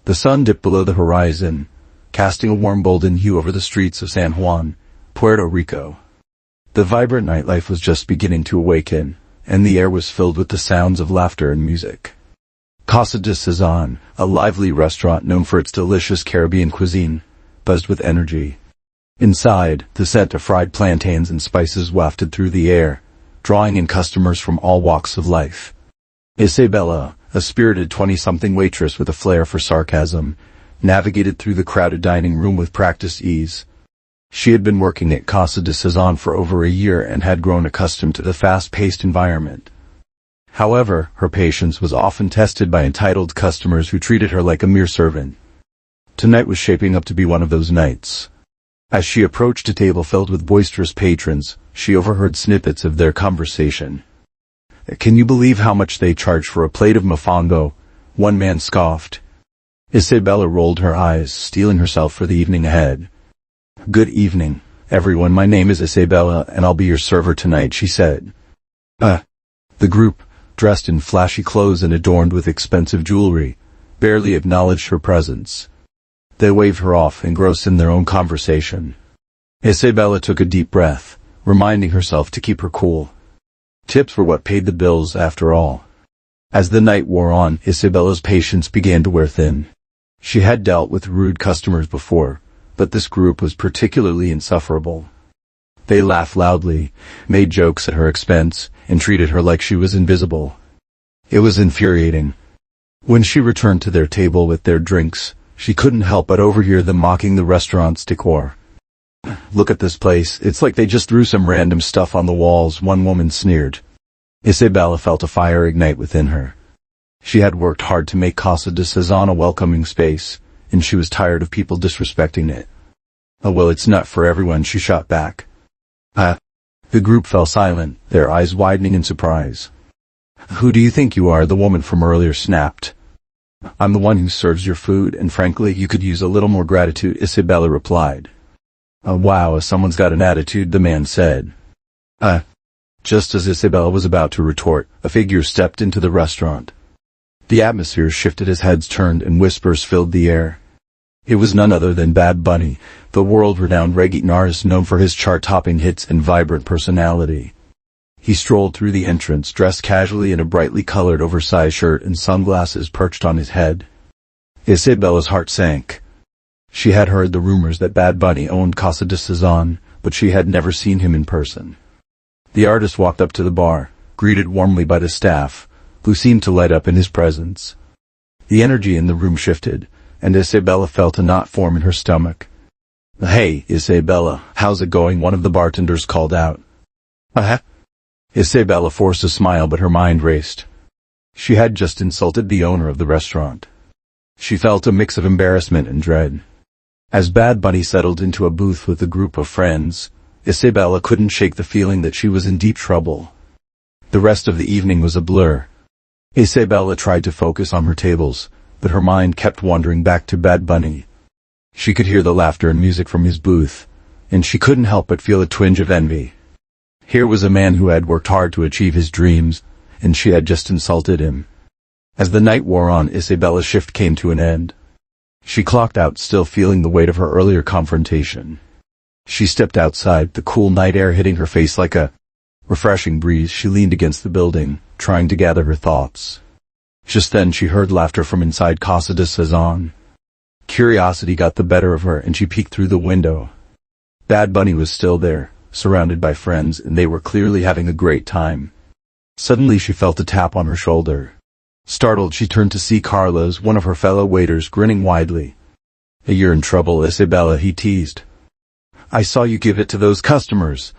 The sun dipped below the horizon, casting a warm golden hue over the streets of San Juan, Puerto Rico. The vibrant nightlife was just beginning to awaken, and the air was filled with the sounds of laughter and music. Casa de Sazon, a lively restaurant known for its delicious Caribbean cuisine, buzzed with energy. Inside, the scent of fried plantains and spices wafted through the air, drawing in customers from all walks of life. Isabella, a spirited 20-something waitress with a flair for sarcasm, navigated through the crowded dining room with practiced ease. She had been working at Casa de Sazon for over a year and had grown accustomed to the fast-paced environment. However, her patience was often tested by entitled customers who treated her like a mere servant. Tonight was shaping up to be one of those nights. As she approached a table filled with boisterous patrons, she overheard snippets of their conversation. "Can you believe how much they charge for a plate of mofongo?" one man scoffed. Isabella rolled her eyes, steeling herself for the evening ahead. "Good evening, everyone. My name is Isabella, and I'll be your server tonight," she said. The group, dressed in flashy clothes and adorned with expensive jewelry, barely acknowledged her presence. They waved her off, engrossed in their own conversation. Isabella took a deep breath, reminding herself to keep her cool. Tips were what paid the bills, after all. As the night wore on, Isabella's patience began to wear thin. She had dealt with rude customers before, but this group was particularly insufferable. They laughed loudly, made jokes at her expense, and treated her like she was invisible. It was infuriating. When she returned to their table with their drinks, she couldn't help but overhear them mocking the restaurant's decor. "Look at this place, it's like they just threw some random stuff on the walls," one woman sneered. Isabella felt a fire ignite within her. She had worked hard to make Casa de Sazon a welcoming space, and she was tired of people disrespecting it. "Oh well, it's not for everyone," she shot back. The group fell silent, their eyes widening in surprise. "Who do you think you are?" the woman from earlier snapped. "I'm the one who serves your food, and frankly, you could use a little more gratitude," Isabella replied. "Oh wow, someone's got an attitude," the man said. Just as Isabella was about to retort, a figure stepped into the restaurant. The atmosphere shifted as heads turned and whispers filled the air. It was none other than Bad Bunny, the world-renowned reggaeton artist known for his chart-topping hits and vibrant personality. He strolled through the entrance dressed casually in a brightly colored oversized shirt and sunglasses perched on his head. Isabella's heart sank. She had heard the rumors that Bad Bunny owned Casa de Sazon, but she had never seen him in person. The artist walked up to the bar, greeted warmly by the staff, who seemed to light up in his presence. The energy in the room shifted, and Isabella felt a knot form in her stomach. "Hey, Isabella, how's it going?" one of the bartenders called out. Isabella forced a smile, but her mind raced. She had just insulted the owner of the restaurant. She felt a mix of embarrassment and dread. As Bad Bunny settled into a booth with a group of friends, Isabella couldn't shake the feeling that she was in deep trouble. The rest of the evening was a blur. Isabella tried to focus on her tables, but her mind kept wandering back to Bad Bunny. She could hear the laughter and music from his booth, and she couldn't help but feel a twinge of envy. Here was a man who had worked hard to achieve his dreams, and she had just insulted him. As the night wore on, Isabella's shift came to an end. She clocked out, still feeling the weight of her earlier confrontation. She stepped outside, the cool night air hitting her face like a refreshing breeze. She leaned against the building, trying to gather her thoughts. Just then she heard laughter from inside Casa de Sazon. Curiosity got the better of her, and she peeked through the window. Bad Bunny was still there, surrounded by friends, and they were clearly having a great time. Suddenly she felt a tap on her shoulder. Startled, she turned to see Carlos, one of her fellow waiters, grinning widely. "You're in trouble, Isabella," he teased. "I saw you give it to those customers."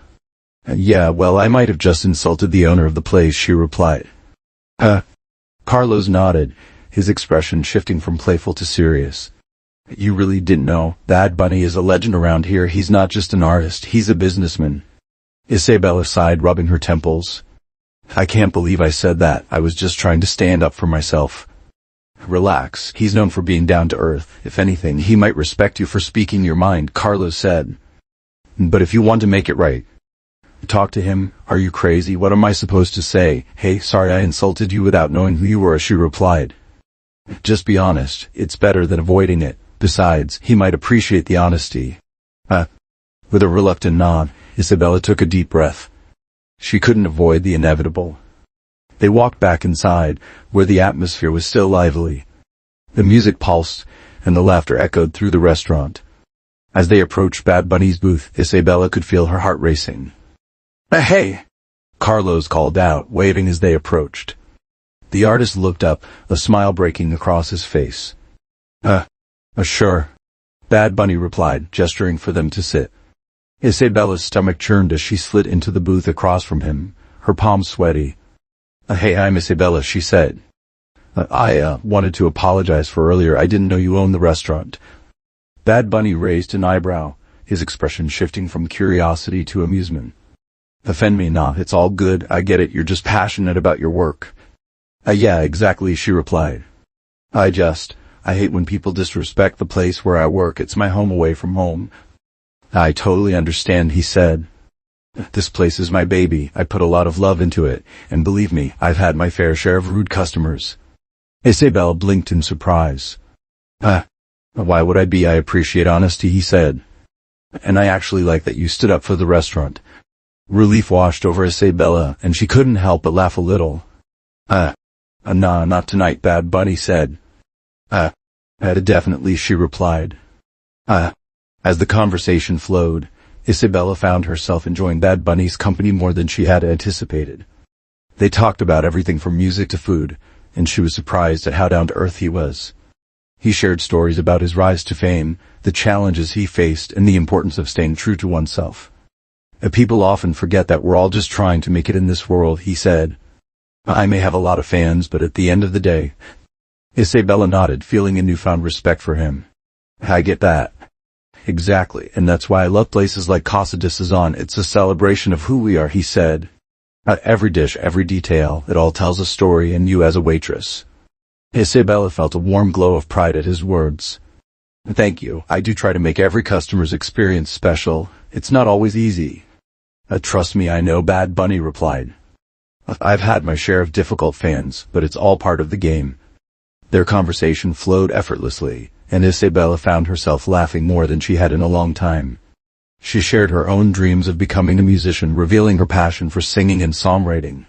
"Yeah, well, I might have just insulted the owner of the place," she replied. Carlos nodded, his expression shifting from playful to serious. "You really didn't know? Bad Bunny is a legend around here. He's not just an artist, he's a businessman." Isabella sighed, rubbing her temples. "I can't believe I said that. I was just trying to stand up for myself." "Relax, he's known for being down to earth. If anything, he might respect you for speaking your mind," Carlos said. "But if you want to make it right, talk to him." "Are you crazy? What am I supposed to say?" "Hey, sorry I insulted you without knowing who you were," she replied. Just be honest, it's better than avoiding it. Besides, he might appreciate the honesty. With a reluctant nod, Isabella took a deep breath. She couldn't avoid the inevitable. They walked back inside, where the atmosphere was still lively. The music pulsed, and the laughter echoed through the restaurant. As they approached Bad Bunny's booth, Isabella could feel her heart racing. Hey! Carlos called out, waving as they approached. The artist looked up, a smile breaking across his face. Sure. Bad Bunny replied, gesturing for them to sit. Isabella's stomach churned as she slid into the booth across from him, her palms sweaty. Hey, I'm Isabella, she said. I wanted to apologize for earlier. I didn't know you owned the restaurant. Bad Bunny raised an eyebrow, his expression shifting from curiosity to amusement. Offend me not, it's all good, I get it, you're just passionate about your work. Yeah, exactly, she replied. I hate when people disrespect the place where I work, it's my home away from home. I totally understand, he said. This place is my baby, I put a lot of love into it, and believe me, I've had my fair share of rude customers. Isabel blinked in surprise. Why would I be? I appreciate honesty, he said. And I actually like that you stood up for the restaurant. Relief washed over Isabella, and she couldn't help but laugh a little. Nah, not tonight, Bad Bunny said. Definitely, she replied. As the conversation flowed, Isabella found herself enjoying Bad Bunny's company more than she had anticipated. They talked about everything from music to food, and she was surprised at how down-to-earth he was. He shared stories about his rise to fame, the challenges he faced, and the importance of staying true to oneself. People often forget that we're all just trying to make it in this world, he said. I may have a lot of fans, but at the end of the day... Isabella nodded, feeling a newfound respect for him. I get that. Exactly, and that's why I love places like Casa de Sazon. It's a celebration of who we are, he said. Every dish, every detail, it all tells a story, and you as a waitress. Isabella felt a warm glow of pride at his words. Thank you, I do try to make every customer's experience special. It's not always easy. Trust me, I know, Bad Bunny replied. I've had my share of difficult fans, but it's all part of the game. Their conversation flowed effortlessly, and Isabella found herself laughing more than she had in a long time. She shared her own dreams of becoming a musician, revealing her passion for singing and songwriting.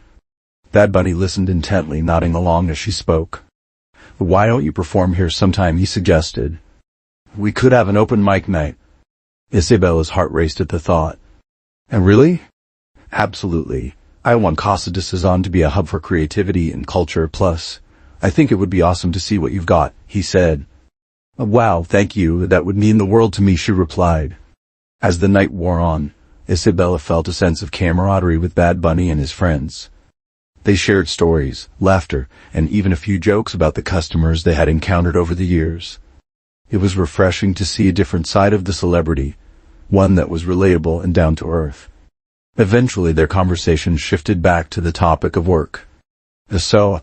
Bad Bunny listened intently, nodding along as she spoke. Why don't you perform here sometime, he suggested. We could have an open mic night. Isabella's heart raced at the thought. And really? Absolutely. I want Casa de Sazon to be a hub for creativity and culture, plus, I think it would be awesome to see what you've got, he said. Wow, thank you, that would mean the world to me, she replied. As the night wore on, Isabella felt a sense of camaraderie with Bad Bunny and his friends. They shared stories, laughter, and even a few jokes about the customers they had encountered over the years. It was refreshing to see a different side of the celebrity, one that was relatable and down to earth. Eventually their conversation shifted back to the topic of work. So,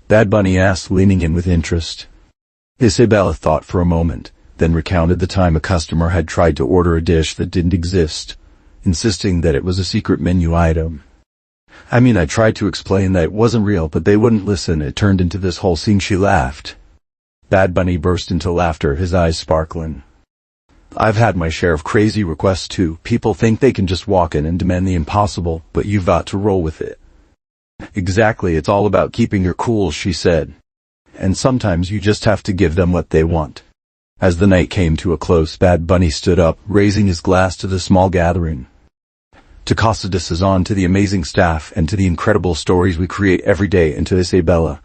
Bad Bunny asked, leaning in with interest. Isabella thought for a moment, then recounted the time a customer had tried to order a dish that didn't exist, insisting that it was a secret menu item. I tried to explain that it wasn't real, but they wouldn't listen. It turned into this whole scene, she laughed. Bad Bunny burst into laughter, his eyes sparkling. I've had my share of crazy requests too. People think they can just walk in and demand the impossible, but you've got to roll with it. Exactly, it's all about keeping your cool, she said. And sometimes you just have to give them what they want. As the night came to a close, Bad Bunny stood up, raising his glass to the small gathering. To Casa de Sazon, to the amazing staff, and to the incredible stories we create every day, and to Isabella.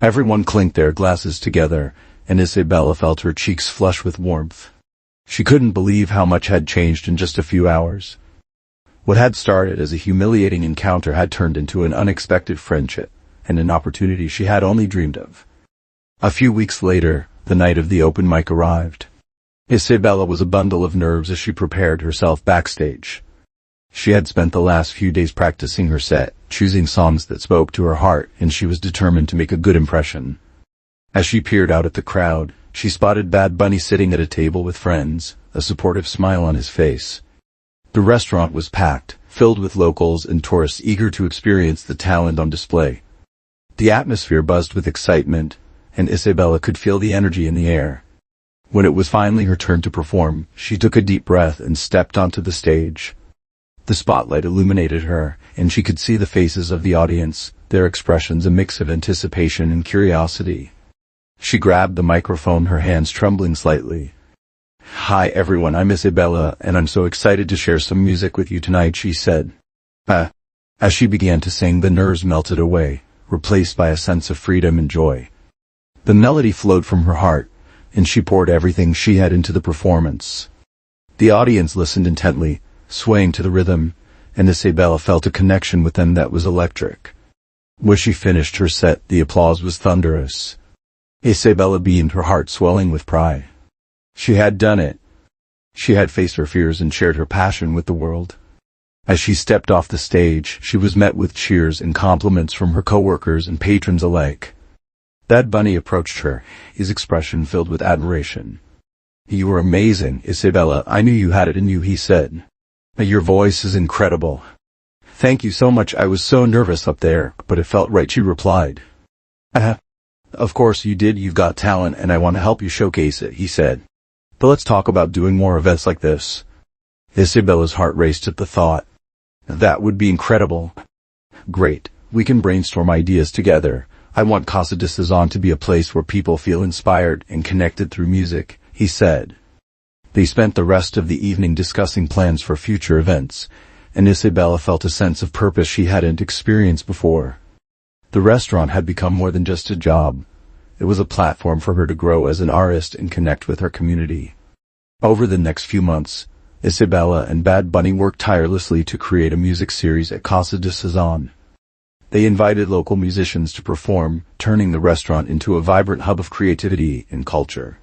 Everyone clinked their glasses together, and Isabella felt her cheeks flush with warmth. She couldn't believe how much had changed in just a few hours. What had started as a humiliating encounter had turned into an unexpected friendship, and an opportunity she had only dreamed of. A few weeks later, the night of the open mic arrived. Isabella was a bundle of nerves as she prepared herself backstage. She had spent the last few days practicing her set, choosing songs that spoke to her heart, and she was determined to make a good impression. As she peered out at the crowd, she spotted Bad Bunny sitting at a table with friends, a supportive smile on his face. The restaurant was packed, filled with locals and tourists eager to experience the talent on display. The atmosphere buzzed with excitement, and Isabella could feel the energy in the air. When it was finally her turn to perform, she took a deep breath and stepped onto the stage. The spotlight illuminated her, and she could see the faces of the audience, their expressions a mix of anticipation and curiosity. She grabbed the microphone, her hands trembling slightly. "Hi everyone, I'm Isabella, and I'm so excited to share some music with you tonight," she said. As she began to sing, the nerves melted away, replaced by a sense of freedom and joy. The melody flowed from her heart, and she poured everything she had into the performance. The audience listened intently, swaying to the rhythm, and Isabella felt a connection with them that was electric. When she finished her set, the applause was thunderous. Isabella beamed, her heart swelling with pride. She had done it. She had faced her fears and shared her passion with the world. As she stepped off the stage, she was met with cheers and compliments from her coworkers and patrons alike. Bad Bunny approached her, his expression filled with admiration. "You were amazing, Isabella. I knew you had it in you," he said. "Your voice is incredible." "Thank you so much. I was so nervous up there, but it felt right," she replied. Of course you did. You've got talent, and I want to help you showcase it," he said. "But let's talk about doing more events like this." Isabella's heart raced at the thought. "That would be incredible." "Great. We can brainstorm ideas together. I want Casa de Sazon to be a place where people feel inspired and connected through music," he said. They spent the rest of the evening discussing plans for future events, and Isabella felt a sense of purpose she hadn't experienced before. The restaurant had become more than just a job. It was a platform for her to grow as an artist and connect with her community. Over the next few months, Isabella and Bad Bunny worked tirelessly to create a music series at Casa de Sazon. They invited local musicians to perform, turning the restaurant into a vibrant hub of creativity and culture.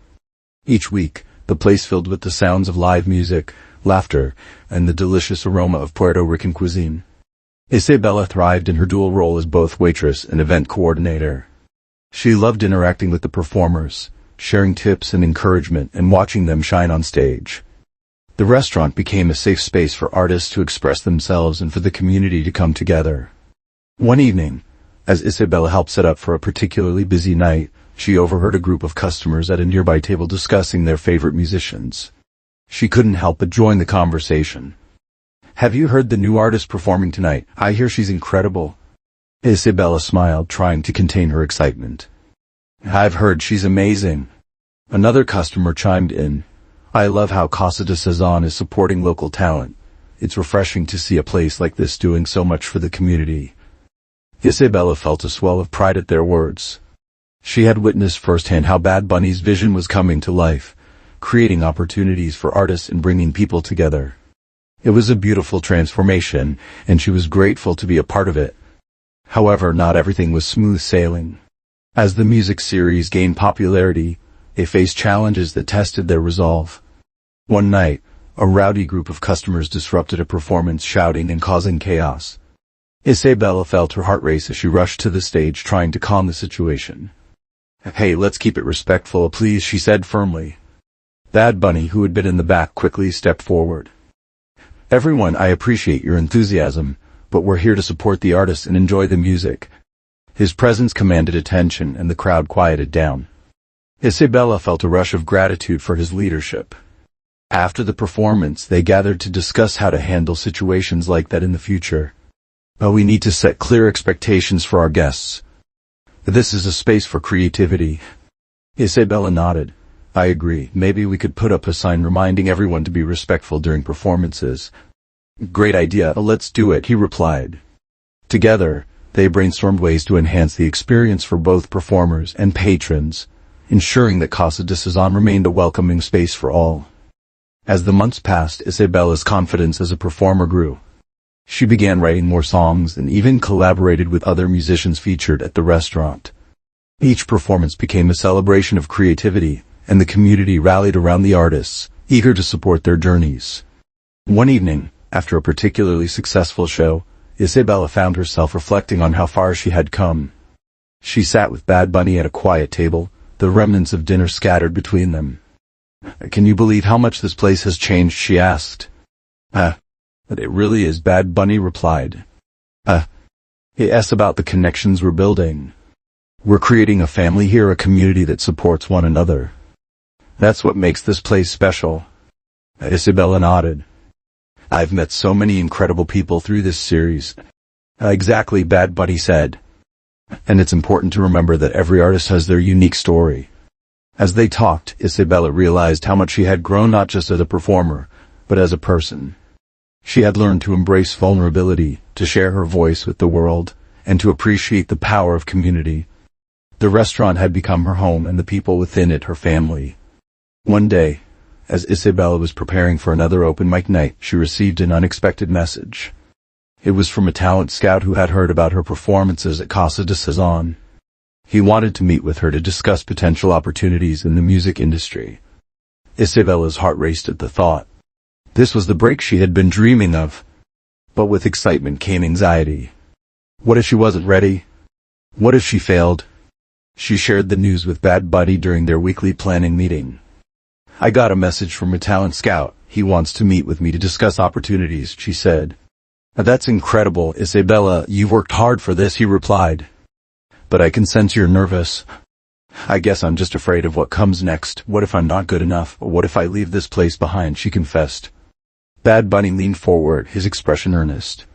Each week, the place filled with the sounds of live music, laughter, and the delicious aroma of Puerto Rican cuisine. Isabella thrived in her dual role as both waitress and event coordinator. She loved interacting with the performers, sharing tips and encouragement, and watching them shine on stage. The restaurant became a safe space for artists to express themselves and for the community to come together. One evening, as Isabella helped set up for a particularly busy night, she overheard a group of customers at a nearby table discussing their favorite musicians. She couldn't help but join the conversation. "Have you heard the new artist performing tonight? I hear she's incredible." Isabella smiled, trying to contain her excitement. "I've heard she's amazing." Another customer chimed in. "I love how Casa de Sazon is supporting local talent. It's refreshing to see a place like this doing so much for the community." Isabella felt a swell of pride at their words. She had witnessed firsthand how Bad Bunny's vision was coming to life, creating opportunities for artists and bringing people together. It was a beautiful transformation, and she was grateful to be a part of it. However, not everything was smooth sailing. As the music series gained popularity, they faced challenges that tested their resolve. One night, a rowdy group of customers disrupted a performance, shouting and causing chaos. Isabella felt her heart race as she rushed to the stage, trying to calm the situation. "Hey, let's keep it respectful, please," she said firmly. Bad Bunny, who had been in the back, quickly stepped forward. "Everyone, I appreciate your enthusiasm, but we're here to support the artists and enjoy the music." His presence commanded attention, and the crowd quieted down. Isabella felt a rush of gratitude for his leadership. After the performance, they gathered to discuss how to handle situations like that in the future. "But we need to set clear expectations for our guests. This is a space for creativity." Isabella nodded. "I agree. Maybe we could put up a sign reminding everyone to be respectful during performances." "Great idea. Let's do it," he replied. Together, they brainstormed ways to enhance the experience for both performers and patrons, ensuring that Casa de Sazon remained a welcoming space for all. As the months passed, Isabella's confidence as a performer grew. She began writing more songs and even collaborated with other musicians featured at the restaurant. Each performance became a celebration of creativity, and the community rallied around the artists, eager to support their journeys. One evening, after a particularly successful show, Isabella found herself reflecting on how far she had come. She sat with Bad Bunny at a quiet table, the remnants of dinner scattered between them. "Can you believe how much this place has changed?" she asked. But it really is," Bad Bunny replied. He asked about the connections we're building. We're creating a family here, a community that supports one another. That's what makes this place special. Isabella nodded. I've met so many incredible people through this series. Exactly, Bad Bunny said. And it's important to remember that every artist has their unique story. As they talked, Isabella realized how much she had grown not just as a performer, but as a person. She had learned to embrace vulnerability, to share her voice with the world, and to appreciate the power of community. The restaurant had become her home and the people within it her family. One day, as Isabella was preparing for another open mic night, she received an unexpected message. It was from a talent scout who had heard about her performances at Casa de Cezanne. He wanted to meet with her to discuss potential opportunities in the music industry. Isabella's heart raced at the thought. This was the break she had been dreaming of. But with excitement came anxiety. What if she wasn't ready? What if she failed? She shared the news with Bad Bunny during their weekly planning meeting. I got a message from a talent scout. He wants to meet with me to discuss opportunities, she said. That's incredible, Isabella. You've worked hard for this, he replied. But I can sense you're nervous. I guess I'm just afraid of what comes next. What if I'm not good enough? Or what if I leave this place behind? She confessed. Bad Bunny leaned forward, his expression earnest.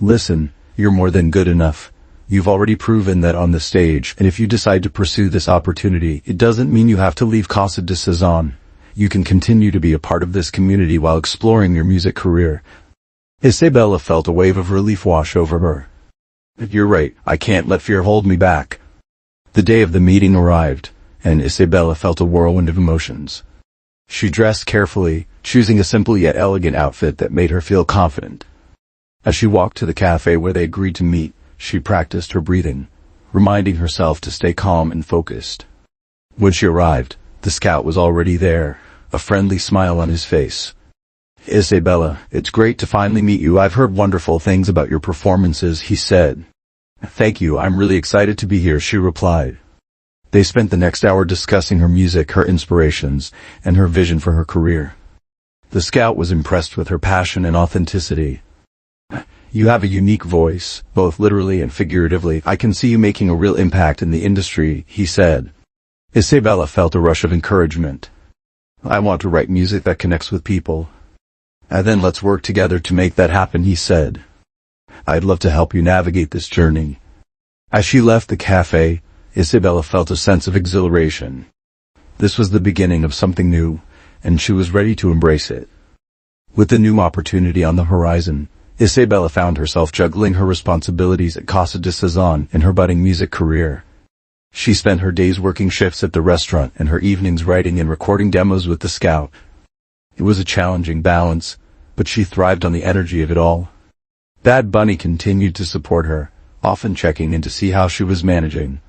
Listen, you're more than good enough. You've already proven that on the stage, and if you decide to pursue this opportunity, it doesn't mean you have to leave Casa de Cezanne. You can continue to be a part of this community while exploring your music career. Isabella felt a wave of relief wash over her. You're right, I can't let fear hold me back. The day of the meeting arrived, and Isabella felt a whirlwind of emotions. She dressed carefully, choosing a simple yet elegant outfit that made her feel confident. As she walked to the cafe where they agreed to meet, she practiced her breathing, reminding herself to stay calm and focused. When she arrived, the scout was already there, a friendly smile on his face. Isabella, it's great to finally meet you. I've heard wonderful things about your performances, he said. Thank you, I'm really excited to be here, she replied. They spent the next hour discussing her music, her inspirations, and her vision for her career. The scout was impressed with her passion and authenticity. You have a unique voice, both literally and figuratively. I can see you making a real impact in the industry, he said. Isabella felt a rush of encouragement. I want to write music that connects with people. And then let's work together to make that happen, he said. I'd love to help you navigate this journey. As she left the cafe, Isabella felt a sense of exhilaration. This was the beginning of something new, and she was ready to embrace it. With the new opportunity on the horizon, Isabella found herself juggling her responsibilities at Casa de Cezanne and her budding music career. She spent her days working shifts at the restaurant and her evenings writing and recording demos with the scout. It was a challenging balance, but she thrived on the energy of it all. Bad Bunny continued to support her, often checking in to see how she was managing.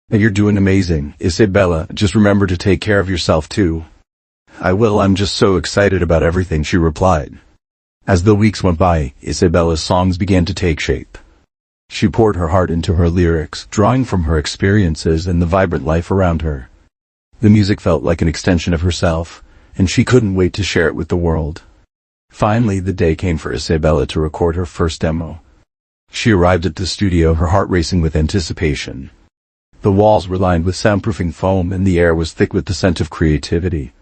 You're doing amazing, Isabella. Just remember to take care of yourself too. I will. I'm just so excited about everything, she replied. As the weeks went by, Isabella's songs began to take shape. She poured her heart into her lyrics, drawing from her experiences and the vibrant life around her. The music felt like an extension of herself, and she couldn't wait to share it with the world. Finally, the day came for Isabella to record her first demo. She arrived at the studio, her heart racing with anticipation. The walls were lined with soundproofing foam and the air was thick with the scent of creativity.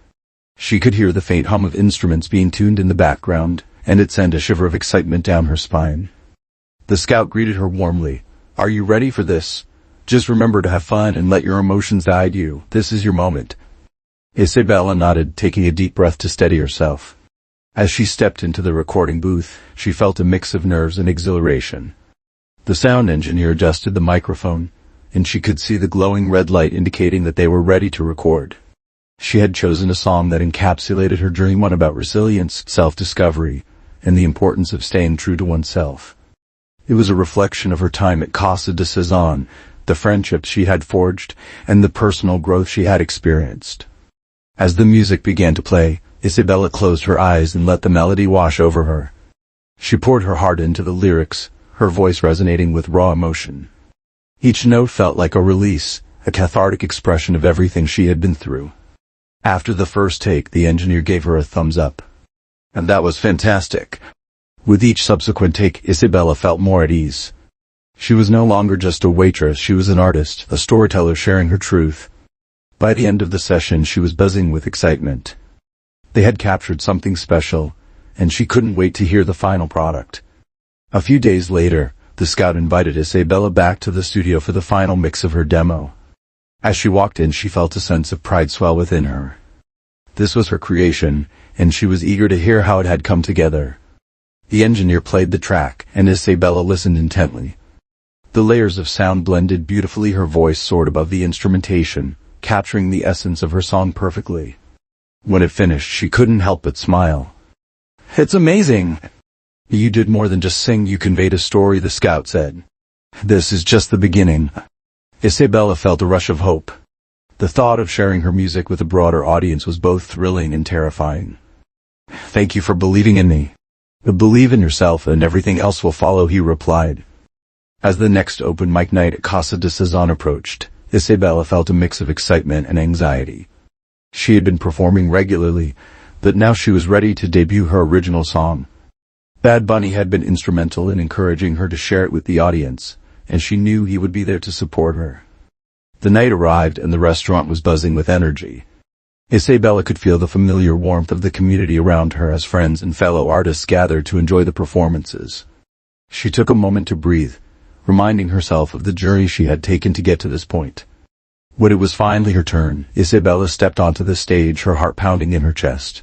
She could hear the faint hum of instruments being tuned in the background, and it sent a shiver of excitement down her spine. The scout greeted her warmly. Are you ready for this? Just remember to have fun and let your emotions guide you. This is your moment. Isabella nodded, taking a deep breath to steady herself. As she stepped into the recording booth, she felt a mix of nerves and exhilaration. The sound engineer adjusted the microphone, and she could see the glowing red light indicating that they were ready to record. She had chosen a song that encapsulated her dream, one about resilience, self-discovery, and the importance of staying true to oneself. It was a reflection of her time at Casa de Cezanne, the friendships she had forged, and the personal growth she had experienced. As the music began to play, Isabella closed her eyes and let the melody wash over her. She poured her heart into the lyrics, her voice resonating with raw emotion. Each note felt like a release, a cathartic expression of everything she had been through. After the first take, the engineer gave her a thumbs up. And that was fantastic. With each subsequent take, Isabella felt more at ease. She was no longer just a waitress, she was an artist, a storyteller sharing her truth. By the end of the session she was buzzing with excitement. They had captured something special, and she couldn't wait to hear the final product. A few days later, the scout invited Isabella back to the studio for the final mix of her demo. As she walked in she felt a sense of pride swell within her. This was her creation, and she was eager to hear how it had come together. The engineer played the track, and Isabella listened intently. The layers of sound blended beautifully, her voice soared above the instrumentation, capturing the essence of her song perfectly. When it finished she couldn't help but smile. "It's amazing! You did more than just sing, you conveyed a story," the scout said. "This is just the beginning." Isabella felt a rush of hope. The thought of sharing her music with a broader audience was both thrilling and terrifying. "Thank you for believing in me. Believe in yourself and everything else will follow," he replied. As the next open mic night at Casa de Sazon approached, Isabella felt a mix of excitement and anxiety. She had been performing regularly, but now she was ready to debut her original song. Bad Bunny had been instrumental in encouraging her to share it with the audience, and she knew he would be there to support her. The night arrived and the restaurant was buzzing with energy. Isabella could feel the familiar warmth of the community around her as friends and fellow artists gathered to enjoy the performances. She took a moment to breathe, reminding herself of the journey she had taken to get to this point. When it was finally her turn, Isabella stepped onto the stage, her heart pounding in her chest.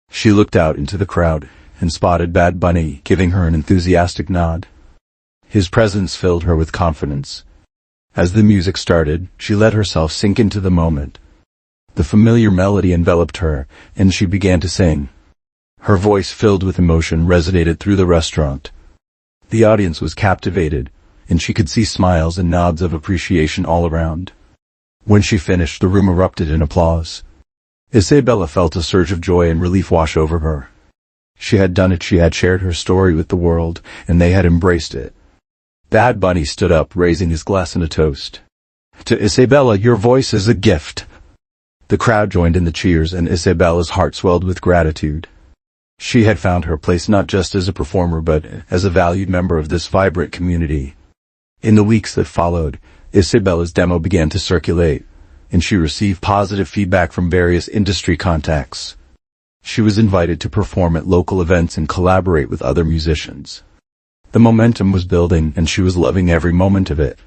She looked out into the crowd and spotted Bad Bunny, giving her an enthusiastic nod. His presence filled her with confidence. As the music started, she let herself sink into the moment. The familiar melody enveloped her, and she began to sing. Her voice, filled with emotion, resonated through the restaurant. The audience was captivated, and she could see smiles and nods of appreciation all around. When she finished, the room erupted in applause. Isabella felt a surge of joy and relief wash over her. She had done it, she had shared her story with the world, and they had embraced it. Bad Bunny stood up, raising his glass in a toast. "To Isabella, your voice is a gift." The crowd joined in the cheers, and Isabella's heart swelled with gratitude. She had found her place not just as a performer but as a valued member of this vibrant community. In the weeks that followed, Isabella's demo began to circulate, and she received positive feedback from various industry contacts. She was invited to perform at local events and collaborate with other musicians. The momentum was building, and she was loving every moment of it.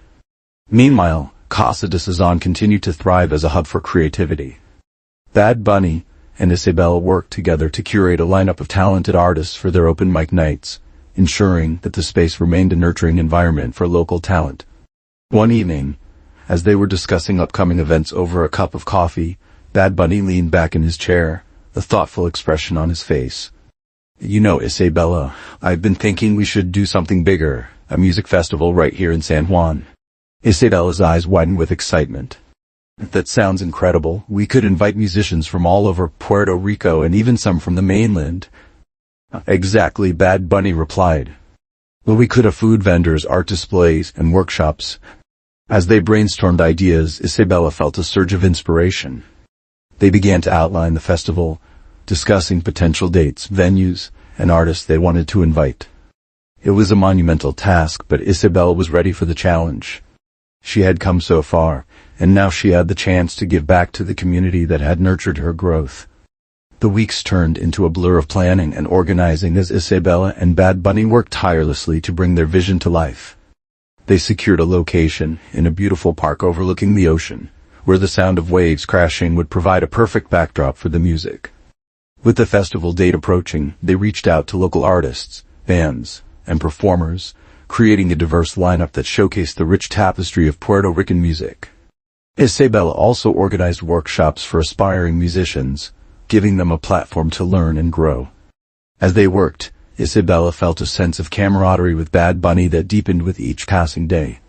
Meanwhile, Casa de Sazon continued to thrive as a hub for creativity. Bad Bunny and Isabella worked together to curate a lineup of talented artists for their open mic nights, ensuring that the space remained a nurturing environment for local talent. One evening, as they were discussing upcoming events over a cup of coffee, Bad Bunny leaned back in his chair, a thoughtful expression on his face. "You know, Isabella, I've been thinking we should do something bigger, a music festival right here in San Juan." Isabella's eyes widened with excitement. "That sounds incredible. We could invite musicians from all over Puerto Rico and even some from the mainland." "Exactly," Bad Bunny replied. "Well, we could have food vendors, art displays, and workshops." As they brainstormed ideas, Isabella felt a surge of inspiration. They began to outline the festival, discussing potential dates, venues, and artists they wanted to invite. It was a monumental task, but Isabella was ready for the challenge. She had come so far, and now she had the chance to give back to the community that had nurtured her growth. The weeks turned into a blur of planning and organizing as Isabella and Bad Bunny worked tirelessly to bring their vision to life. They secured a location in a beautiful park overlooking the ocean, where the sound of waves crashing would provide a perfect backdrop for the music. With the festival date approaching, they reached out to local artists, bands, and performers, creating a diverse lineup that showcased the rich tapestry of Puerto Rican music. Isabella also organized workshops for aspiring musicians, giving them a platform to learn and grow. As they worked, Isabella felt a sense of camaraderie with Bad Bunny that deepened with each passing day.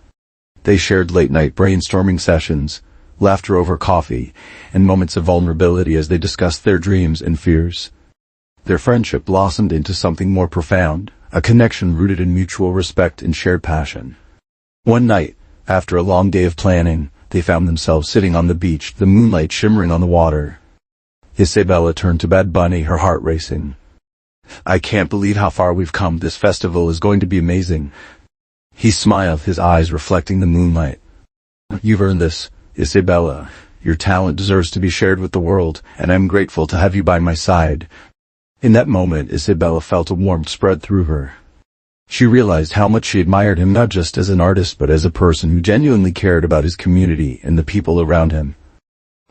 They shared late-night brainstorming sessions, laughter over coffee, and moments of vulnerability as they discussed their dreams and fears. Their friendship blossomed into something more profound, a connection rooted in mutual respect and shared passion. One night, after a long day of planning, they found themselves sitting on the beach, the moonlight shimmering on the water. Isabella turned to Bad Bunny, her heart racing. "I can't believe how far we've come. This festival is going to be amazing." He smiled, his eyes reflecting the moonlight. "You've earned this, Isabella. Your talent deserves to be shared with the world, and I'm grateful to have you by my side." In that moment, Isabella felt a warmth spread through her. She realized how much she admired him, not just as an artist but as a person who genuinely cared about his community and the people around him.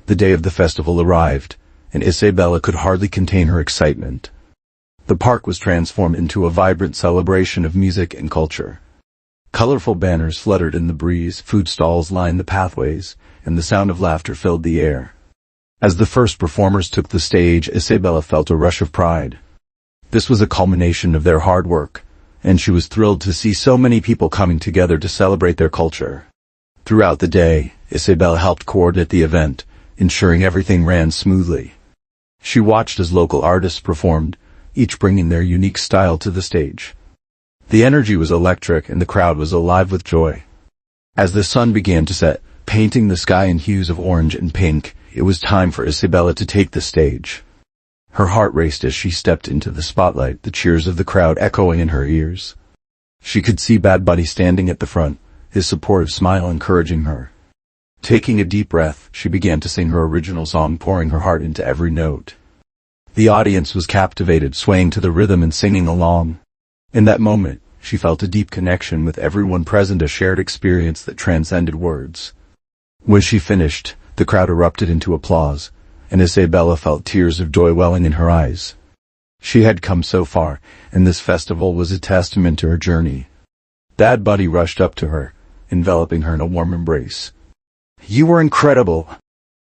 The day of the festival arrived, and Isabella could hardly contain her excitement. The park was transformed into a vibrant celebration of music and culture. Colorful banners fluttered in the breeze, food stalls lined the pathways, and the sound of laughter filled the air. As the first performers took the stage, Isabella felt a rush of pride. This was a culmination of their hard work, and she was thrilled to see so many people coming together to celebrate their culture. Throughout the day, Isabella helped coordinate the event, ensuring everything ran smoothly. She watched as local artists performed, each bringing their unique style to the stage. The energy was electric and the crowd was alive with joy. As the sun began to set, painting the sky in hues of orange and pink, it was time for Isabella to take the stage. Her heart raced as she stepped into the spotlight, the cheers of the crowd echoing in her ears. She could see Bad Bunny standing at the front, his supportive smile encouraging her. Taking a deep breath, she began to sing her original song, pouring her heart into every note. The audience was captivated, swaying to the rhythm and singing along. In that moment, she felt a deep connection with everyone present, a shared experience that transcended words. When she finished, the crowd erupted into applause, and Isabella felt tears of joy welling in her eyes. She had come so far, and this festival was a testament to her journey. Bad Bunny rushed up to her, enveloping her in a warm embrace. "You were incredible!"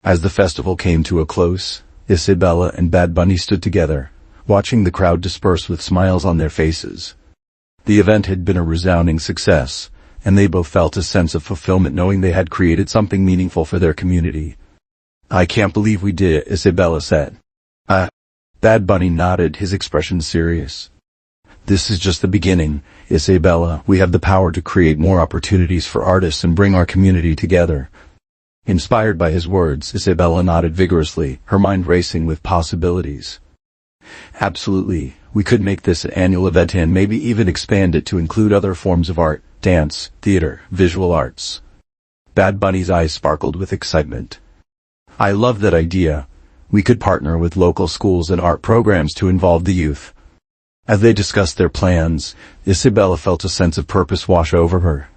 As the festival came to a close, Isabella and Bad Bunny stood together, watching the crowd disperse with smiles on their faces. The event had been a resounding success, and they both felt a sense of fulfillment knowing they had created something meaningful for their community. "I can't believe we did it," Isabella said. Bad Bunny nodded, his expression serious. "This is just the beginning, Isabella. We have the power to create more opportunities for artists and bring our community together." Inspired by his words, Isabella nodded vigorously, her mind racing with possibilities. "Absolutely. We could make this an annual event and maybe even expand it to include other forms of art, dance, theater, visual arts." Bad Bunny's eyes sparkled with excitement. "I love that idea. We could partner with local schools and art programs to involve the youth." As they discussed their plans, Isabella felt a sense of purpose wash over her.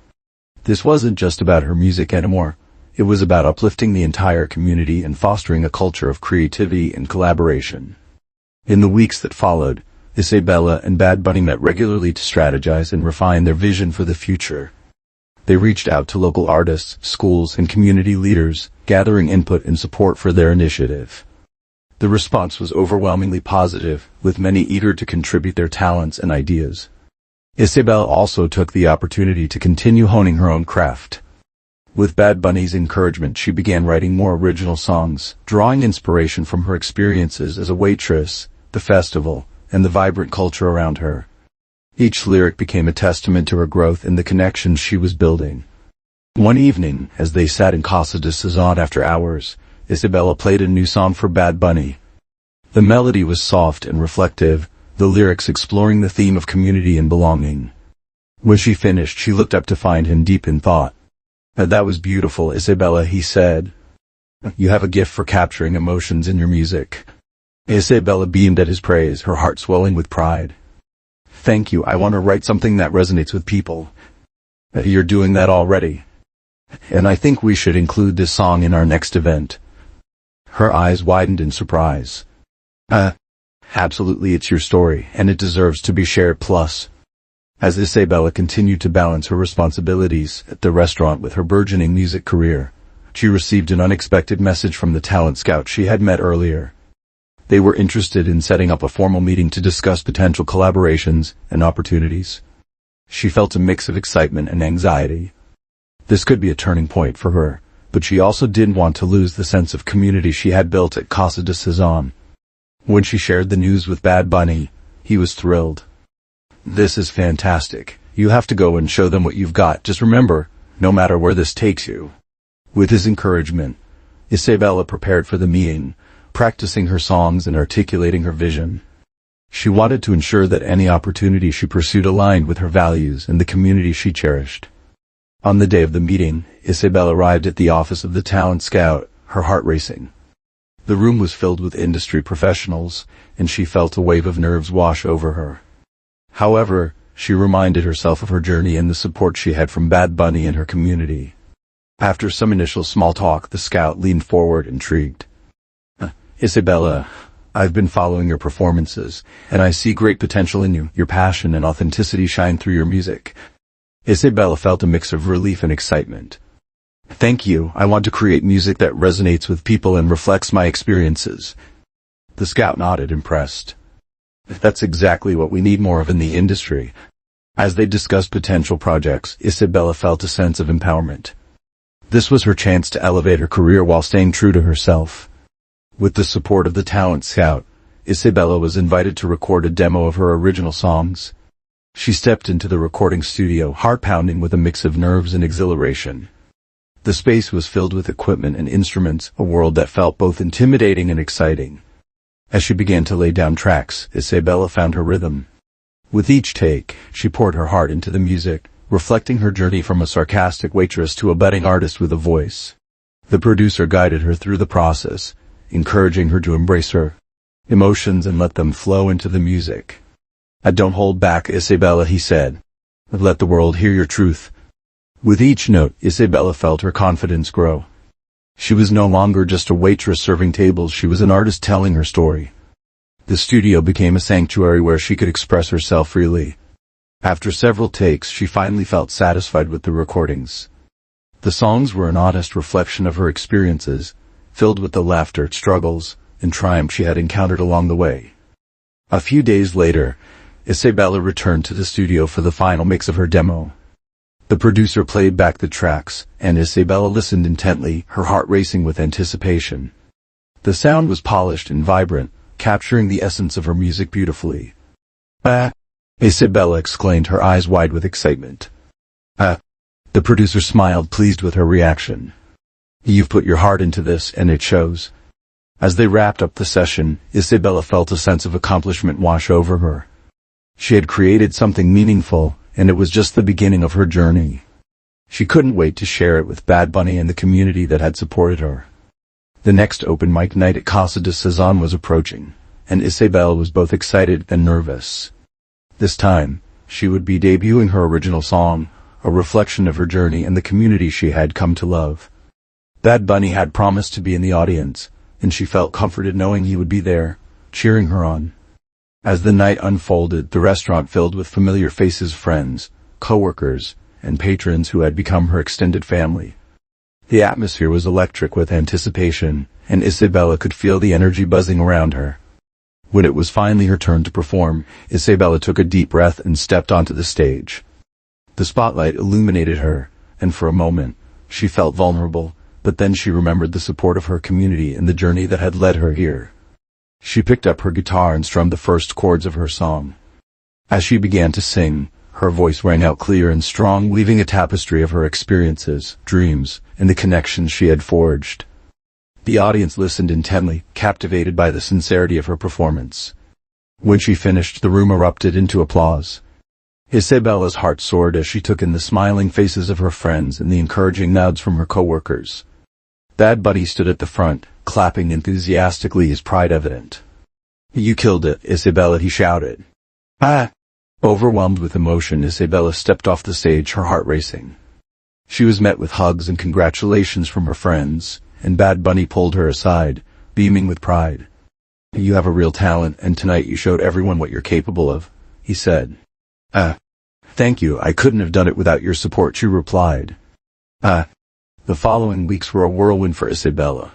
This wasn't just about her music anymore. It was about uplifting the entire community and fostering a culture of creativity and collaboration. In the weeks that followed, Isabella and Bad Bunny met regularly to strategize and refine their vision for the future. They reached out to local artists, schools, and community leaders, gathering input and support for their initiative. The response was overwhelmingly positive, with many eager to contribute their talents and ideas. Isabella also took the opportunity to continue honing her own craft. With Bad Bunny's encouragement, she began writing more original songs, drawing inspiration from her experiences as a waitress, the festival, and the vibrant culture around her. Each lyric became a testament to her growth and the connections she was building. One evening, as they sat in Casa de Cezanne after hours, Isabella played a new song for Bad Bunny. The melody was soft and reflective, the lyrics exploring the theme of community and belonging. When she finished, she looked up to find him deep in thought. "That was beautiful, Isabella," he said. "You have a gift for capturing emotions in your music." Isabella beamed at his praise, her heart swelling with pride. "Thank you. I want to write something that resonates with people." "You're doing that already. And I think we should include this song in our next event." Her eyes widened in surprise. Absolutely, it's your story, and it deserves to be shared plus." As Isabella continued to balance her responsibilities at the restaurant with her burgeoning music career, she received an unexpected message from the talent scout she had met earlier. They were interested in setting up a formal meeting to discuss potential collaborations and opportunities. She felt a mix of excitement and anxiety. This could be a turning point for her, but she also didn't want to lose the sense of community she had built at Casa de Cezanne. When she shared the news with Bad Bunny, he was thrilled. "This is fantastic. You have to go and show them what you've got. Just remember, no matter where this takes you." With his encouragement, Isabella prepared for the meeting, practicing her songs and articulating her vision. She wanted to ensure that any opportunity she pursued aligned with her values and the community she cherished. On the day of the meeting, Isabel arrived at the office of the talent scout, her heart racing. The room was filled with industry professionals, and she felt a wave of nerves wash over her. However, she reminded herself of her journey and the support she had from Bad Bunny and her community. After some initial small talk, the scout leaned forward, intrigued. Isabella, I've been following your performances, and I see great potential in you. Your passion and authenticity shine through your music. Isabella felt a mix of relief and excitement. Thank you. I want to create music that resonates with people and reflects my experiences. The scout nodded, impressed. That's exactly what we need more of in the industry. As they discussed potential projects, Isabella felt a sense of empowerment. This was her chance to elevate her career while staying true to herself. With the support of the talent scout, Isabella was invited to record a demo of her original songs. She stepped into the recording studio, heart pounding with a mix of nerves and exhilaration. The space was filled with equipment and instruments, a world that felt both intimidating and exciting. As she began to lay down tracks, Isabella found her rhythm. With each take, she poured her heart into the music, reflecting her journey from a sarcastic waitress to a budding artist with a voice. The producer guided her through the process, encouraging her to embrace her emotions and let them flow into the music. Don't hold back, Isabella, he said. Let the world hear your truth. With each note, Isabella felt her confidence grow. She was no longer just a waitress serving tables, she was an artist telling her story. The studio became a sanctuary where she could express herself freely. After several takes, she finally felt satisfied with the recordings. The songs were an honest reflection of her experiences, filled with the laughter, struggles, and triumph she had encountered along the way. A few days later, Isabella returned to the studio for the final mix of her demo. The producer played back the tracks, and Isabella listened intently, her heart racing with anticipation. The sound was polished and vibrant, capturing the essence of her music beautifully. Isabella exclaimed, her eyes wide with excitement. The producer smiled, pleased with her reaction. You've put your heart into this, and it shows. As they wrapped up the session, Isabella felt a sense of accomplishment wash over her. She had created something meaningful, and it was just the beginning of her journey. She couldn't wait to share it with Bad Bunny and the community that had supported her. The next open mic night at Casa de Sazon was approaching, and Isabella was both excited and nervous. This time, she would be debuting her original song, a reflection of her journey and the community she had come to love. Bad Bunny had promised to be in the audience, and she felt comforted knowing he would be there, cheering her on. As the night unfolded, the restaurant filled with familiar faces, friends, co-workers, and patrons who had become her extended family. The atmosphere was electric with anticipation, and Isabella could feel the energy buzzing around her. When it was finally her turn to perform, Isabella took a deep breath and stepped onto the stage. The spotlight illuminated her, and for a moment, she felt vulnerable, but then she remembered the support of her community and the journey that had led her here. She picked up her guitar and strummed the first chords of her song. As she began to sing, her voice rang out clear and strong, weaving a tapestry of her experiences, dreams, and the connections she had forged. The audience listened intently, captivated by the sincerity of her performance. When she finished, the room erupted into applause. Isabella's heart soared as she took in the smiling faces of her friends and the encouraging nods from her co-workers. Bad Bunny stood at the front, clapping enthusiastically, his pride evident. You killed it, Isabella, he shouted. Overwhelmed with emotion, Isabella stepped off the stage, her heart racing. She was met with hugs and congratulations from her friends, and Bad Bunny pulled her aside, beaming with pride. You have a real talent, and tonight you showed everyone what you're capable of, he said. Thank you, I couldn't have done it without your support, she replied. The following weeks were a whirlwind for Isabella.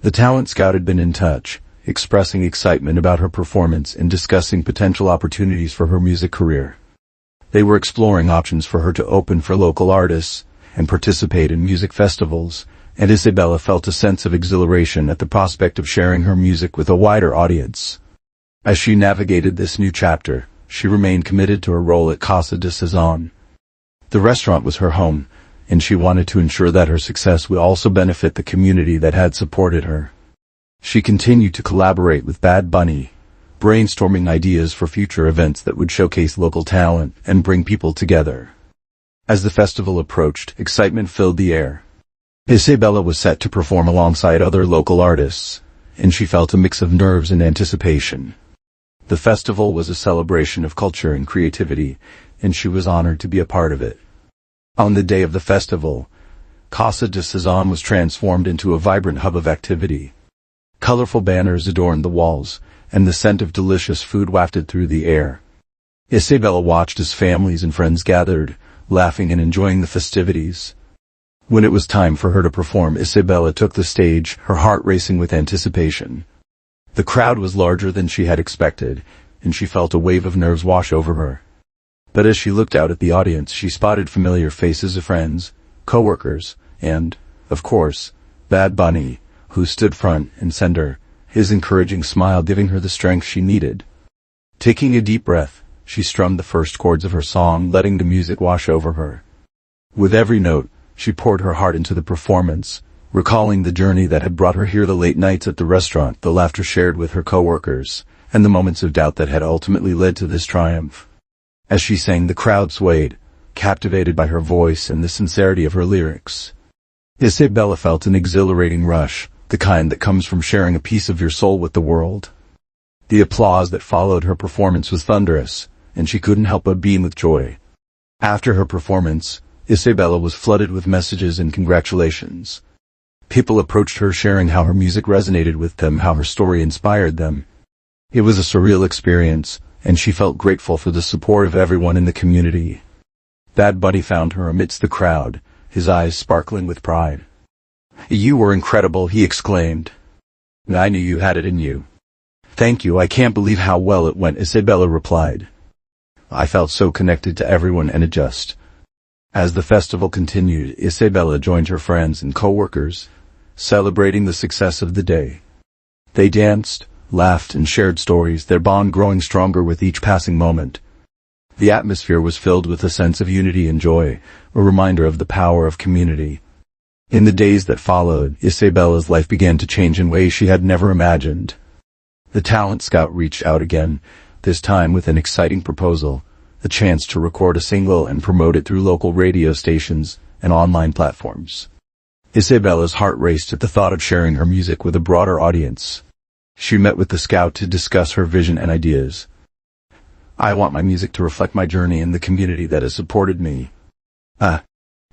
The talent scout had been in touch, expressing excitement about her performance and discussing potential opportunities for her music career. They were exploring options for her to open for local artists and participate in music festivals, and Isabella felt a sense of exhilaration at the prospect of sharing her music with a wider audience. As she navigated this new chapter, she remained committed to her role at Casa de Sazon. The restaurant was her home, and she wanted to ensure that her success would also benefit the community that had supported her. She continued to collaborate with Bad Bunny, brainstorming ideas for future events that would showcase local talent and bring people together. As the festival approached, excitement filled the air. Isabella was set to perform alongside other local artists, and she felt a mix of nerves and anticipation. The festival was a celebration of culture and creativity, and she was honored to be a part of it. On the day of the festival, Casa de Cezanne was transformed into a vibrant hub of activity. Colorful banners adorned the walls, and the scent of delicious food wafted through the air. Isabella watched as families and friends gathered, laughing and enjoying the festivities. When it was time for her to perform, Isabella took the stage, her heart racing with anticipation. The crowd was larger than she had expected, and she felt a wave of nerves wash over her. But as she looked out at the audience, she spotted familiar faces of friends, co-workers, and, of course, Bad Bunny, who stood front and center, his encouraging smile giving her the strength she needed. Taking a deep breath, she strummed the first chords of her song, letting the music wash over her. With every note, she poured her heart into the performance, recalling the journey that had brought her here, the late nights at the restaurant, the laughter shared with her co-workers, and the moments of doubt that had ultimately led to this triumph. As she sang, the crowd swayed, captivated by her voice and the sincerity of her lyrics. Isabella felt an exhilarating rush, the kind that comes from sharing a piece of your soul with the world. The applause that followed her performance was thunderous, and she couldn't help but beam with joy. After her performance, Isabella was flooded with messages and congratulations. People approached her sharing how her music resonated with them, how her story inspired them. It was a surreal experience, and she felt grateful for the support of everyone in the community. Bad Bunny found her amidst the crowd, his eyes sparkling with pride. "You were incredible," he exclaimed. "I knew you had it in you." "Thank you, I can't believe how well it went," Isabella replied. "I felt so connected to everyone and adjust." As the festival continued, Isabella joined her friends and co-workers, celebrating the success of the day. They danced, laughed, and shared stories, their bond growing stronger with each passing moment. The atmosphere was filled with a sense of unity and joy, a reminder of the power of community. In the days that followed, Isabella's life began to change in ways she had never imagined. The talent scout reached out again, this time with an exciting proposal, a chance to record a single and promote it through local radio stations and online platforms. Isabella's heart raced at the thought of sharing her music with a broader audience. She met with the scout to discuss her vision and ideas. "I want my music to reflect my journey and the community that has supported me."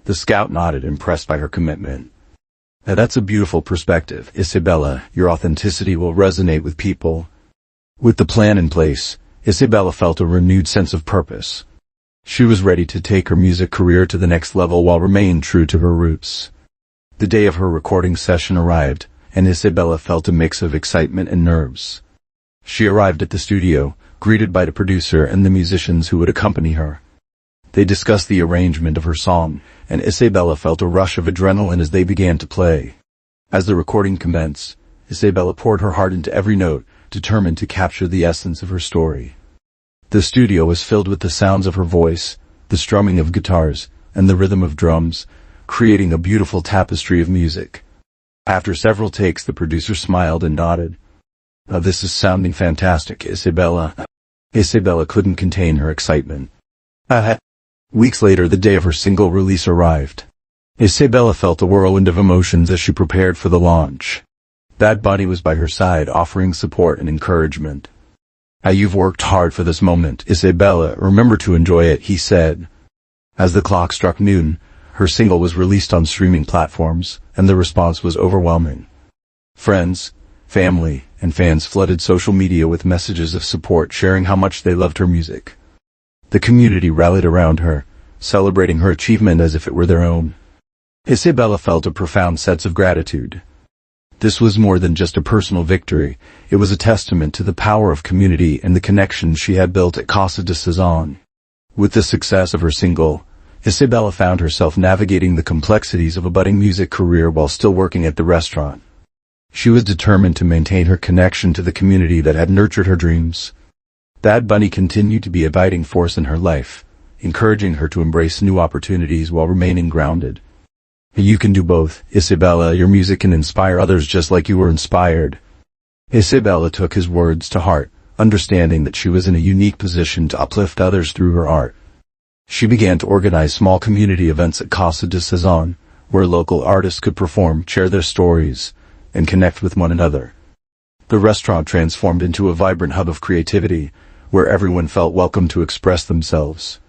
The scout nodded, impressed by her commitment. "That's a beautiful perspective, Isabella. Your authenticity will resonate with people." With the plan in place, Isabella felt a renewed sense of purpose. She was ready to take her music career to the next level while remaining true to her roots. The day of her recording session arrived, and Isabella felt a mix of excitement and nerves. She arrived at the studio, greeted by the producer and the musicians who would accompany her. They discussed the arrangement of her song, and Isabella felt a rush of adrenaline as they began to play. As the recording commenced, Isabella poured her heart into every note, determined to capture the essence of her story. The studio was filled with the sounds of her voice, the strumming of guitars, and the rhythm of drums, creating a beautiful tapestry of music. After several takes, the producer smiled and nodded. "This is sounding fantastic, Isabella." Isabella couldn't contain her excitement. Weeks later, the day of her single release arrived. Isabella felt a whirlwind of emotions as she prepared for the launch. Bad Bunny was by her side, offering support and encouragement. "You've worked hard for this moment, Isabella. Remember to enjoy it," he said. As the clock struck noon, her single was released on streaming platforms, and the response was overwhelming. Friends, family, and fans flooded social media with messages of support, sharing how much they loved her music. The community rallied around her, celebrating her achievement as if it were their own. Isabella felt a profound sense of gratitude. This was more than just a personal victory, it was a testament to the power of community and the connections she had built at Casa de Cezanne. With the success of her single, Isabella found herself navigating the complexities of a budding music career while still working at the restaurant. She was determined to maintain her connection to the community that had nurtured her dreams. Bad Bunny continued to be a guiding force in her life, encouraging her to embrace new opportunities while remaining grounded. "You can do both, Isabella. Your music can inspire others just like you were inspired." Isabella took his words to heart, understanding that she was in a unique position to uplift others through her art. She began to organize small community events at Casa de Saison, where local artists could perform, share their stories, and connect with one another. The restaurant transformed into a vibrant hub of creativity, where everyone felt welcome to express themselves.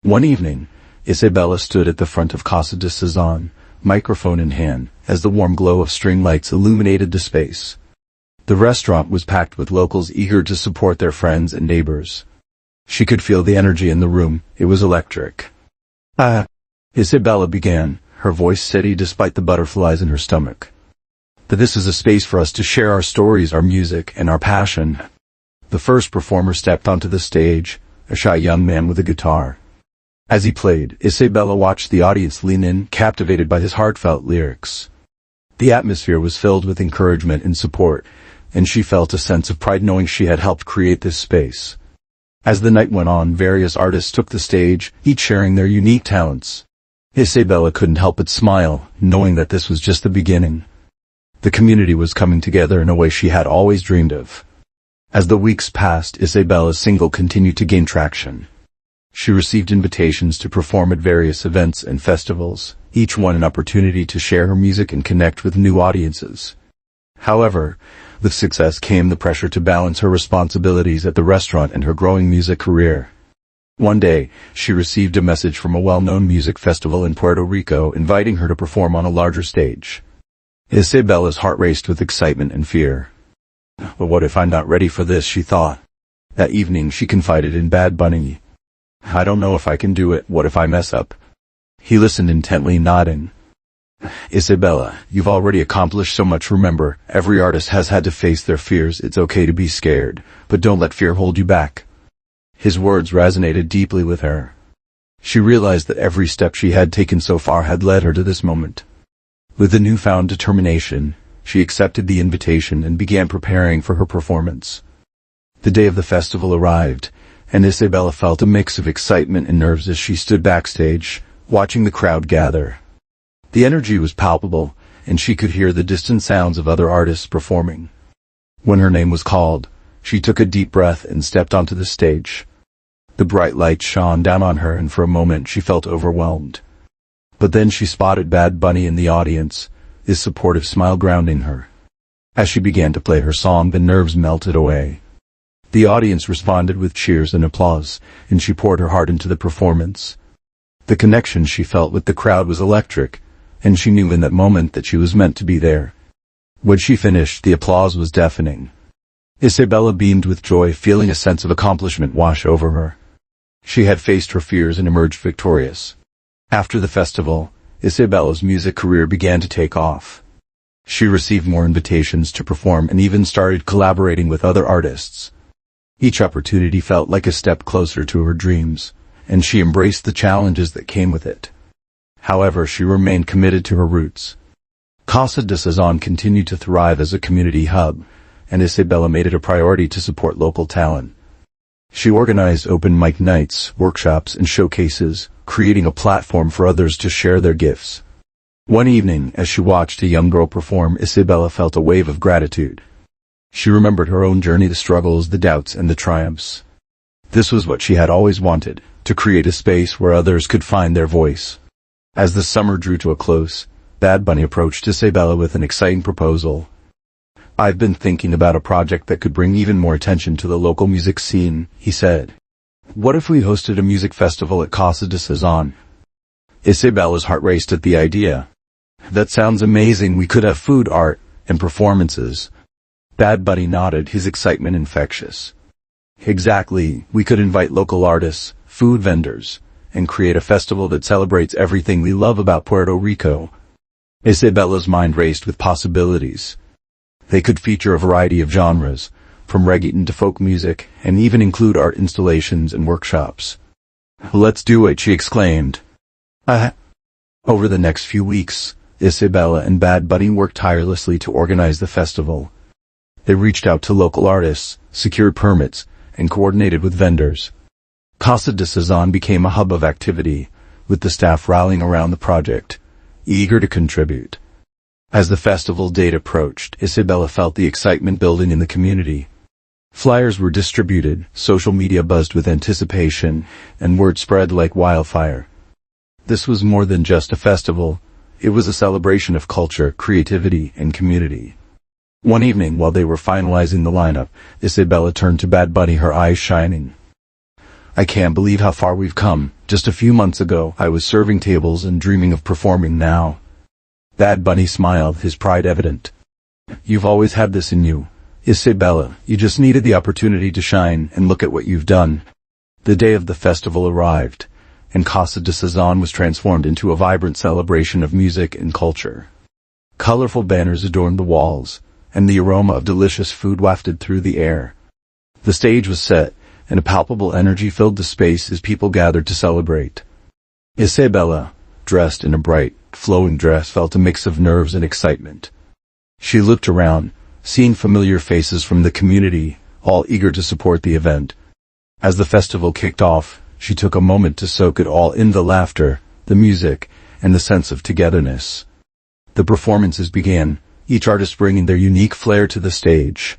One evening, Isabella stood at the front of Casa de Saison, microphone in hand, as the warm glow of string lights illuminated the space. The restaurant was packed with locals eager to support their friends and neighbors. She could feel the energy in the room. It was electric. Isabella began, her voice steady despite the butterflies in her stomach. That this is a space for us to share our stories, our music, and our passion. The first performer stepped onto the stage, a shy young man with a guitar. As he played, Isabella watched the audience lean in, captivated by his heartfelt lyrics. The atmosphere was filled with encouragement and support, and she felt a sense of pride knowing she had helped create this space. As the night went on, various artists took the stage, each sharing their unique talents. Isabella couldn't help but smile, knowing that this was just the beginning. The community was coming together in a way she had always dreamed of. As the weeks passed, Isabella's single continued to gain traction. She received invitations to perform at various events and festivals, each one an opportunity to share her music and connect with new audiences. However, with success came the pressure to balance her responsibilities at the restaurant and her growing music career. One day, she received a message from a well-known music festival in Puerto Rico inviting her to perform on a larger stage. Isabella's heart raced with excitement and fear. But what if I'm not ready for this, she thought. That evening she confided in Bad Bunny. I don't know if I can do it, what if I mess up? He listened intently, nodding. Isabella, you've already accomplished so much. Remember, every artist has had to face their fears. It's okay to be scared, but don't let fear hold you back. His words resonated deeply with her. She realized that every step she had taken so far had led her to this moment. With a newfound determination, she accepted the invitation and began preparing for her performance. The day of the festival arrived, and Isabella felt a mix of excitement and nerves as she stood backstage, watching the crowd gather. The energy was palpable, and she could hear the distant sounds of other artists performing. When her name was called, she took a deep breath and stepped onto the stage. The bright light shone down on her, and for a moment she felt overwhelmed. But then she spotted Bad Bunny in the audience, his supportive smile grounding her. As she began to play her song, the nerves melted away. The audience responded with cheers and applause, and she poured her heart into the performance. The connection she felt with the crowd was electric, and she knew in that moment that she was meant to be there. When she finished, the applause was deafening. Isabella beamed with joy, feeling a sense of accomplishment wash over her. She had faced her fears and emerged victorious. After the festival, Isabella's music career began to take off. She received more invitations to perform and even started collaborating with other artists. Each opportunity felt like a step closer to her dreams, and she embraced the challenges that came with it. However, she remained committed to her roots. Casa de Saison continued to thrive as a community hub, and Isabella made it a priority to support local talent. She organized open mic nights, workshops, and showcases, creating a platform for others to share their gifts. One evening, as she watched a young girl perform, Isabella felt a wave of gratitude. She remembered her own journey, the struggles, the doubts, and the triumphs. This was what she had always wanted, to create a space where others could find their voice. As the summer drew to a close, Bad Bunny approached Isabella with an exciting proposal. I've been thinking about a project that could bring even more attention to the local music scene, he said. What if we hosted a music festival at Casa de Saison? Isabella's heart raced at the idea. That sounds amazing. We could have food, art, and performances. Bad Bunny nodded, his excitement infectious. Exactly, we could invite local artists, food vendors, and create a festival that celebrates everything we love about Puerto Rico. Isabella's mind raced with possibilities. They could feature a variety of genres, from reggaeton to folk music, and even include art installations and workshops. Let's do it, she exclaimed. Over the next few weeks, Isabella and Bad Bunny worked tirelessly to organize the festival. They reached out to local artists, secured permits, and coordinated with vendors. Casa de Saison became a hub of activity, with the staff rallying around the project, eager to contribute. As the festival date approached, Isabella felt the excitement building in the community. Flyers were distributed, social media buzzed with anticipation, and word spread like wildfire. This was more than just a festival. It was a celebration of culture, creativity, and community. One evening, while they were finalizing the lineup, Isabella turned to Bad Bunny, her eyes shining. "I can't believe how far we've come. Just a few months ago, I was serving tables and dreaming of performing now." Bad Bunny smiled, his pride evident. "You've always had this in you, Isabella. You just needed the opportunity to shine, and look at what you've done." The day of the festival arrived, and Casa de Sazon was transformed into a vibrant celebration of music and culture. Colorful banners adorned the walls, and the aroma of delicious food wafted through the air. The stage was set, and a palpable energy filled the space as people gathered to celebrate. Isabella, dressed in a bright, flowing dress, felt a mix of nerves and excitement. She looked around, seeing familiar faces from the community, all eager to support the event. As the festival kicked off, she took a moment to soak it all in: the laughter, the music, and the sense of togetherness. The performances began, each artist bringing their unique flair to the stage.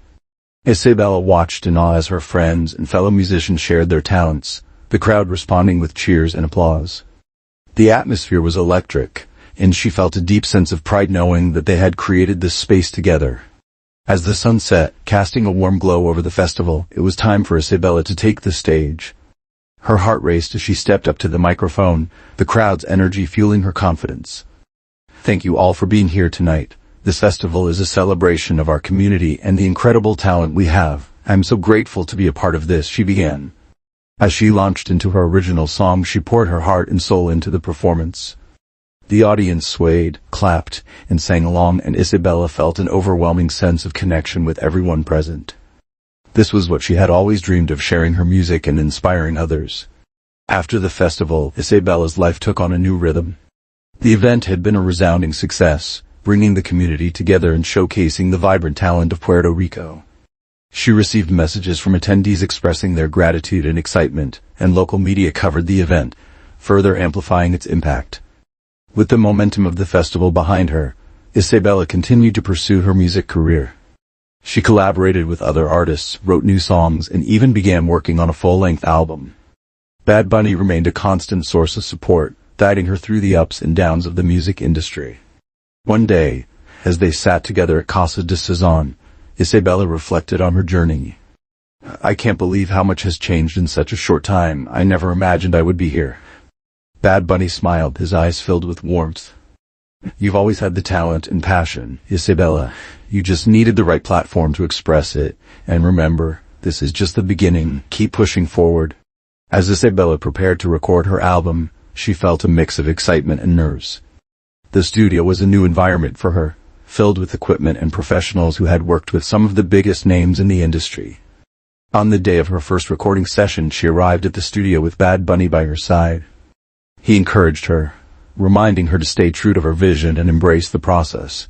Isabella watched in awe as her friends and fellow musicians shared their talents, the crowd responding with cheers and applause. The atmosphere was electric, and she felt a deep sense of pride knowing that they had created this space together. As the sun set, casting a warm glow over the festival, it was time for Isabella to take the stage. Her heart raced as she stepped up to the microphone, the crowd's energy fueling her confidence. "Thank you all for being here tonight. This festival is a celebration of our community and the incredible talent we have. I'm so grateful to be a part of this," she began. As she launched into her original song, she poured her heart and soul into the performance. The audience swayed, clapped, and sang along, and Isabella felt an overwhelming sense of connection with everyone present. This was what she had always dreamed of, sharing her music and inspiring others. After the festival, Isabella's life took on a new rhythm. The event had been a resounding success, bringing the community together and showcasing the vibrant talent of Puerto Rico. She received messages from attendees expressing their gratitude and excitement, and local media covered the event, further amplifying its impact. With the momentum of the festival behind her, Isabella continued to pursue her music career. She collaborated with other artists, wrote new songs, and even began working on a full-length album. Bad Bunny remained a constant source of support, guiding her through the ups and downs of the music industry. One day, as they sat together at Casa de Sazon, Isabella reflected on her journey. "I can't believe how much has changed in such a short time. I never imagined I would be here." Bad Bunny smiled, his eyes filled with warmth. "You've always had the talent and passion, Isabella. You just needed the right platform to express it. And remember, this is just the beginning. Keep pushing forward." As Isabella prepared to record her album, she felt a mix of excitement and nerves. The studio was a new environment for her, filled with equipment and professionals who had worked with some of the biggest names in the industry. On the day of her first recording session, she arrived at the studio with Bad Bunny by her side. He encouraged her, reminding her to stay true to her vision and embrace the process.